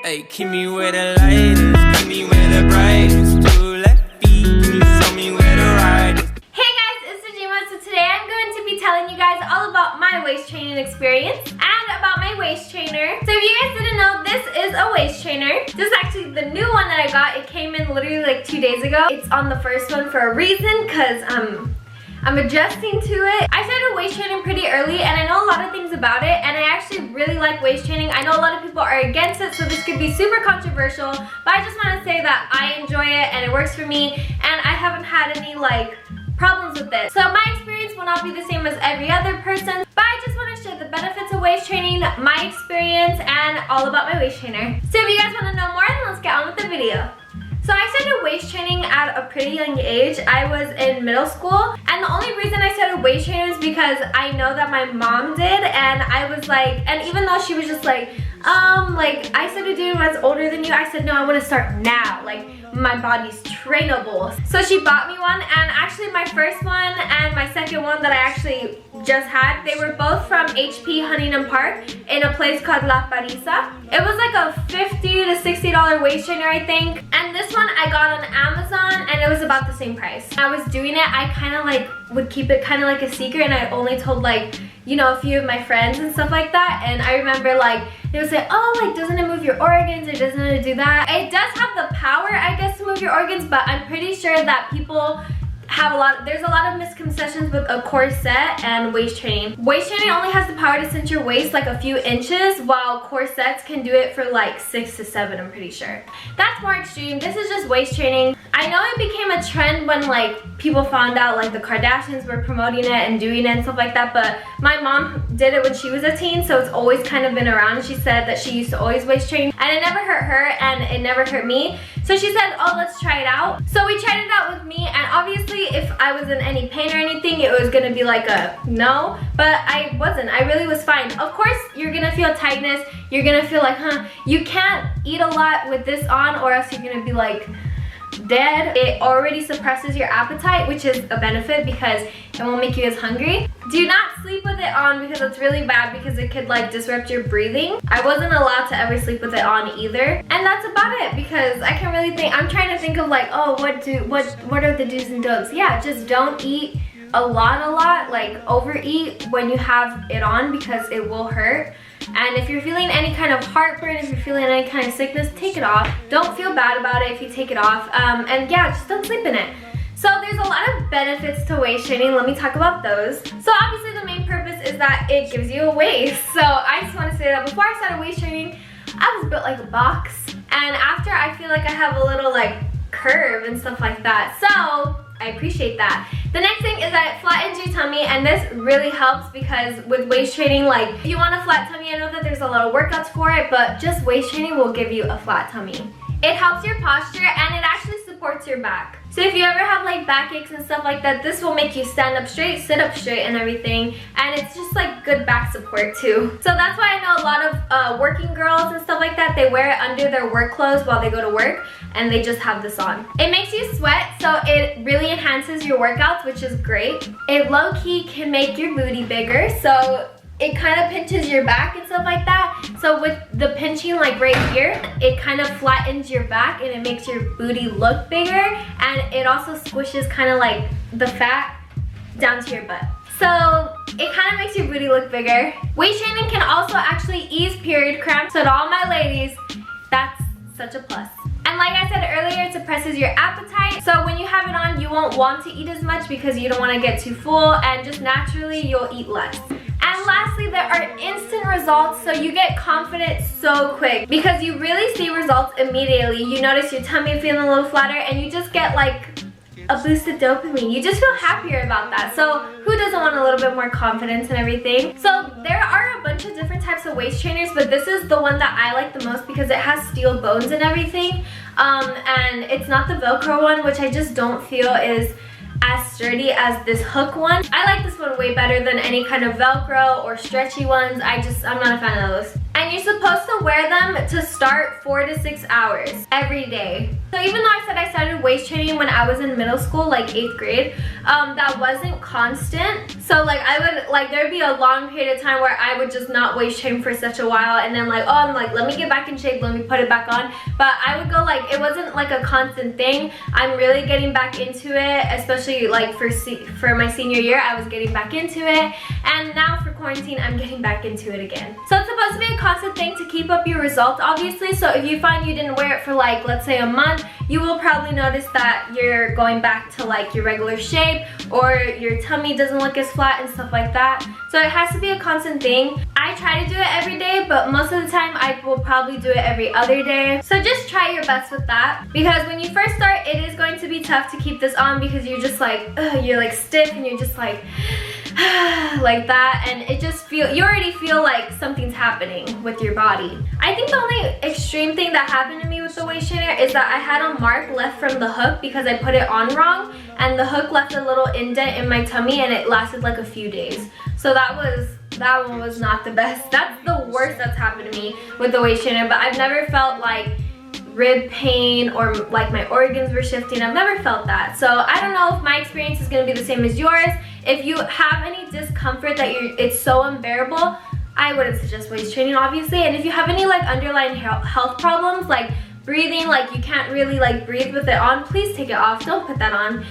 Hey, keep me where the light is, keep me where the brightest. Two left feet, can you show me where the ride is? Hey guys, it's Dajema. So today I'm going to be telling you guys all about my waist training experience and about my waist trainer. So if you guys didn't know, this is a waist trainer. This is actually the new one that I got. It came in literally like 2 days ago. It's on the first one for a reason, because I'm adjusting to it. I started waist training pretty early and I know a lot of things about it, and I actually really like waist training. I know a lot of people are against it, so this could be super controversial, but I just want to say that I enjoy it and it works for me, and I haven't had any like problems with it. So my experience will not be the same as every other person, but I just want to share the benefits of waist training, my experience, and all about my waist trainer. So if you guys want to know more, then let's get on with the video. So I started waist training at a pretty young age. I was in middle school, and the only reason I started waist training is because I know that my mom did, and I was like, and even though she was just like I started doing when I was older than you, I said no, I want to start now, like my body's trainable. So she bought me one, and actually my first one and my second one that I actually just had, they were both from HP Huntington Park in a place called La Parisa. It was like a $50 to $60 waist trainer, I think, and this one I got on Amazon and it was about the same price. When I was doing it, I kind of like would keep it kind of like a secret, and I only told like, you know, a few of my friends and stuff like that. And I remember like they would say, oh, like doesn't it move your organs, or doesn't it do that? It does have the power, I guess, to move your organs, but I'm pretty sure that people have there's a lot of misconceptions with a corset and waist training. Waist training only has the power to cinch your waist like a few inches, while corsets can do it for like 6 to 7, I'm pretty sure. That's more extreme. This is just waist training. I know it became a trend when like people found out like the Kardashians were promoting it and doing it and stuff like that, but my mom did it when she was a teen, so it's always kind of been around. She said that she used to always waist train, and it never hurt her and it never hurt me. So she said, oh, let's try it out. So we tried it out with me, and obviously if I was in any pain or anything, it was gonna be like a no, but I wasn't. I really was fine. Of course, you're gonna feel tightness. You're gonna feel like, you can't eat a lot with this on, or else you're gonna be like dead. It already suppresses your appetite, which is a benefit because it won't make you as hungry. Do not sleep with it on, because it's really bad, because it could like disrupt your breathing. I wasn't allowed to ever sleep with it on either, and that's about it, because I can't really think. I'm trying to think of like, oh, what are the do's and don'ts? Yeah, just don't eat a lot, like overeat when you have it on, because it will hurt. And if you're feeling any kind of heartburn, if you're feeling any kind of sickness, take it off. Don't feel bad about it if you take it off. And yeah, just don't sleep in it. So there's a lot of benefits to waist training. Let me talk about those. So obviously the main purpose is that it gives you a waist. So I just want to say that before I started waist training, I was built like a box. And after, I feel like I have a little like curve and stuff like that. So I appreciate that. The next thing is that it flattens your tummy, and this really helps because with waist training, like if you want a flat tummy, I know that there's a lot of workouts for it, but just waist training will give you a flat tummy. It helps your posture, and it actually supports your back. So if you ever have like backaches and stuff like that, this will make you stand up straight, sit up straight, and everything. And it's just like good back support too. So that's why I know a lot of working girls and stuff like that, they wear it under their work clothes while they go to work, and they just have this on. It makes you sweat, so it really enhances your workouts, which is great. It low-key can make your booty bigger, so it kind of pinches your back and stuff like that. So with the pinching like right here, it kind of flattens your back and it makes your booty look bigger, and it also squishes kind of like the fat down to your butt. So it kind of makes your booty look bigger. Waist training can also actually ease period cramps, so to all my ladies, that's such a plus. And like I said earlier, it suppresses your appetite. So when you have it on, you won't want to eat as much because you don't want to get too full, and just naturally you'll eat less. And lastly, there are instant results, so you get confident so quick because you really see results immediately. You notice your tummy feeling a little flatter, and you just get like a boost of dopamine. You just feel happier about that. So who doesn't want a little bit more confidence and everything? So there are a bunch of different types of waist trainers, but this is the one that I like the most because it has steel bones and everything. And it's not the Velcro one, which I just don't feel is as sturdy as this hook one. I like this one way better than any kind of Velcro or stretchy ones. I'm not a fan of those. and you're supposed to wear them to start 4 to 6 hours every day. So even though I said I started waist training when I was in middle school, like 8th grade, that wasn't constant. So like I would, like there'd be a long period of time where I would just not waist train for such a while, and then like, oh, I'm like, let me get back in shape, let me put it back on. But I would go like, it wasn't like a constant thing. I'm really getting back into it, especially like for my senior year, I was getting back into it. And now for quarantine, I'm getting back into it again. So it's supposed to be a constant thing to keep up your results, obviously. So if you find you didn't wear it for like, let's say a month, you will probably notice that you're going back to like your regular shape, or your tummy doesn't look as flat and stuff like that. So it has to be a constant thing. I try to do it every day, but most of the time I will probably do it every other day. So just try your best with that, because when you first start, it is going to be tough to keep this on, because you're just like, you're like stiff, and you're just like like that, and it just you already feel like something's happening with your body. I think the only extreme thing that happened to me with the waist trainer is that I had a mark left from the hook because I put it on wrong, and the hook left a little indent in my tummy, and it lasted like a few days. So that one was not the best. That's the worst that's happened to me with the waist trainer. But I've never felt like rib pain or like my organs were shifting. I've never felt that. So I don't know if my experience is going to be the same as yours. If you have any discomfort that it's so unbearable, I wouldn't suggest waist training, obviously. And if you have any like underlying health problems, like breathing, like you can't really like breathe with it on, please take it off. Don't put that on.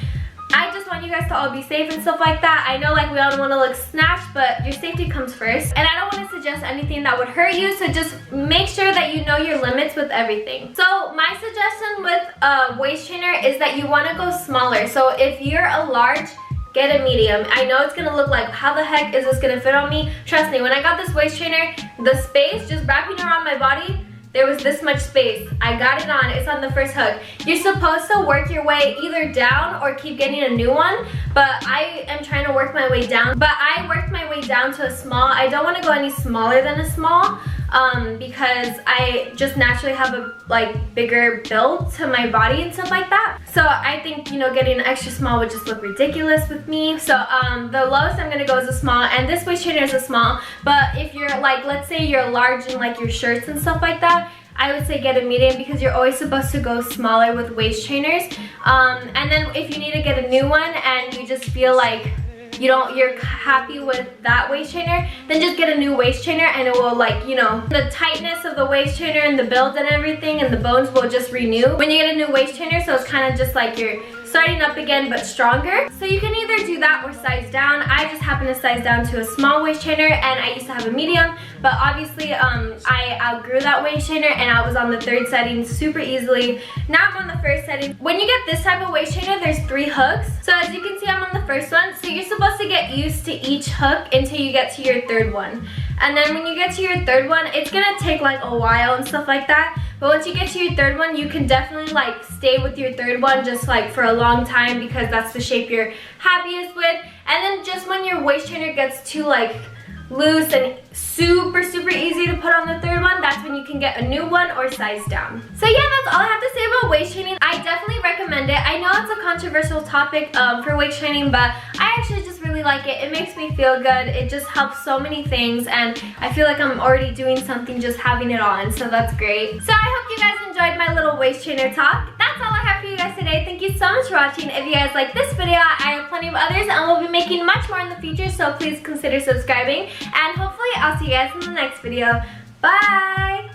I just want you guys to all be safe and stuff like that. I know like we all want to look snatched, but your safety comes first. And I don't want to suggest anything that would hurt you, so just make sure that you know your limits with everything. So my suggestion with a waist trainer is that you want to go smaller. So if you're a large, get a medium. I know it's gonna look like, how the heck is this gonna fit on me? Trust me, when I got this waist trainer, the space just wrapping around my body, there was this much space. I got it on, it's on the first hook. You're supposed to work your way either down or keep getting a new one, but I am trying to work my way down. But I worked my way down to a small. I don't wanna go any smaller than a small, because I just naturally have a like bigger build to my body and stuff like that. So I think, you know, getting an extra small would just look ridiculous with me. So the lowest I'm gonna go is a small, and this waist trainer is a small. But if you're like, let's say you're large in like your shirts and stuff like that, I would say get a medium, because you're always supposed to go smaller with waist trainers. And then if you need to get a new one and you just feel like you're happy with that waist trainer, then just get a new waist trainer, and it will, like, you know, the tightness of the waist trainer and the build and everything and the bones will just renew when you get a new waist trainer. So it's kind of just like you're starting up again but stronger. So you can either do that or size down. I just happen to size down to a small waist trainer, and I used to have a medium, but obviously I outgrew that waist trainer and I was on the 3rd setting super easily. Now I'm on the 1st setting. When you get this type of waist trainer, there's 3 hooks. So as you can see, I'm on the 1st one. So you're supposed to get used to each hook until you get to your 3rd one. And then when you get to your 3rd one, it's gonna take like a while and stuff like that. But once you get to your 3rd one, you can definitely like stay with your 3rd one just like for a long time, because that's the shape you're happiest with. And then just when your waist trainer gets too like loose and super easy to put on the 3rd one, that's when you can get a new one or size down. So yeah, that's all I have to say about waist training. I definitely recommend it. I know it's a controversial topic for waist training, but I actually just really like it. It makes me feel good. It just helps so many things, and I feel like I'm already doing something just having it on, so that's great. So I hope you guys enjoyed my little waist trainer talk. That's all I have for you guys today. Thank you so much for watching. If you guys like this video, I have plenty of others, and we'll be making much more in the future, so please consider subscribing, and hopefully I'll see you guys in the next video. Bye!